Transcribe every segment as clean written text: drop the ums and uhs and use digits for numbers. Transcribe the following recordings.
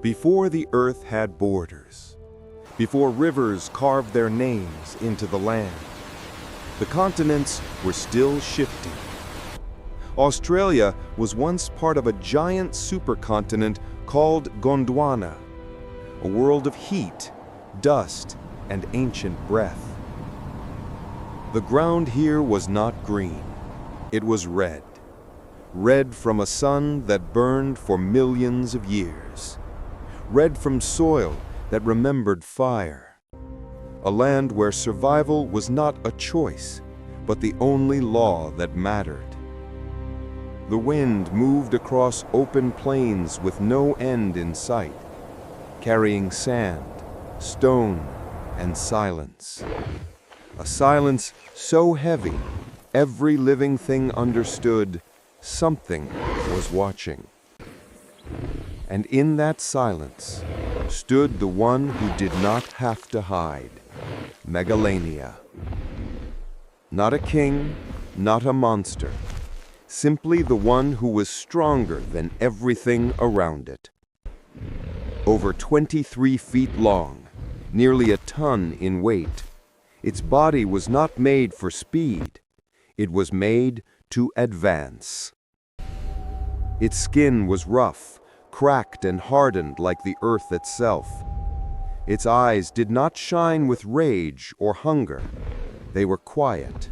Before the earth had borders, before rivers carved their names into the land, the continents were still shifting. Australia was once part of a giant supercontinent called Gondwana, a world of heat, dust, and ancient breath. The ground here was not green, it was red. Red from a sun that burned for millions of years. Red from soil that remembered fire. A land where survival was not a choice, but the only law that mattered. The wind moved across open plains with no end in sight, carrying sand, stone, and silence. A silence so heavy, every living thing understood something was watching. And in that silence stood the one who did not have to hide, Megalania. Not a king, not a monster, simply the one who was stronger than everything around it. Over 23 feet long, nearly a ton in weight, its body was not made for speed, it was made to advance. Its skin was rough, cracked and hardened like the earth itself. Its eyes did not shine with rage or hunger. They were quiet,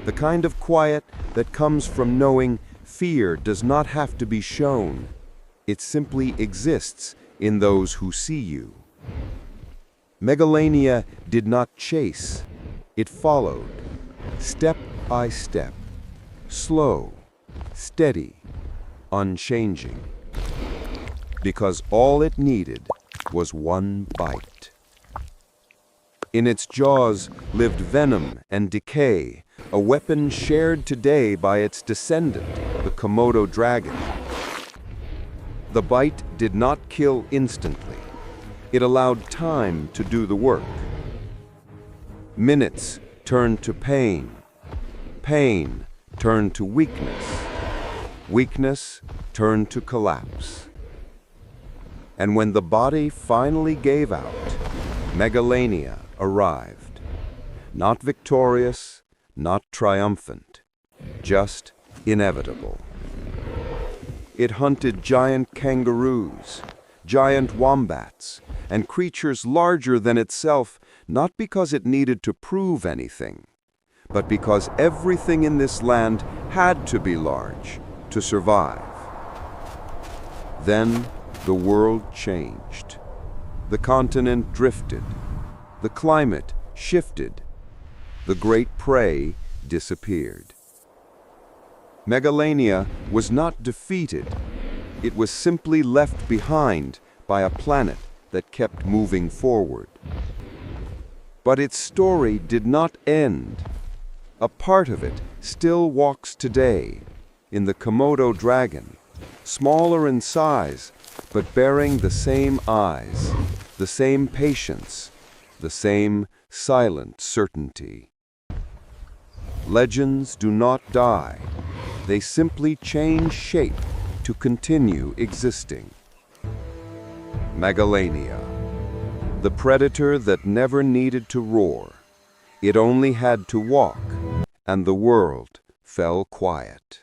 the kind of quiet that comes from knowing fear does not have to be shown. It simply exists in those who see you. Megalania did not chase. It followed, step by step, slow, steady, unchanging. Because all it needed was one bite. In its jaws lived venom and decay, a weapon shared today by its descendant, the Komodo dragon. The bite did not kill instantly. It allowed time to do the work. Minutes turned to pain. Pain turned to weakness. Weakness turned to collapse. And when the body finally gave out, Megalania arrived. Not victorious, not triumphant, just inevitable. It hunted giant kangaroos, giant wombats, and creatures larger than itself, not because it needed to prove anything, but because everything in this land had to be large to survive. Then the world changed. The continent drifted. The climate shifted. The great prey disappeared. Megalania was not defeated. It was simply left behind by a planet that kept moving forward. But its story did not end. A part of it still walks today in the Komodo dragon, smaller in size, but bearing the same eyes, the same patience, the same silent certainty. Legends do not die. They simply change shape to continue existing. Megalania, the predator that never needed to roar. It only had to walk, and the world fell quiet.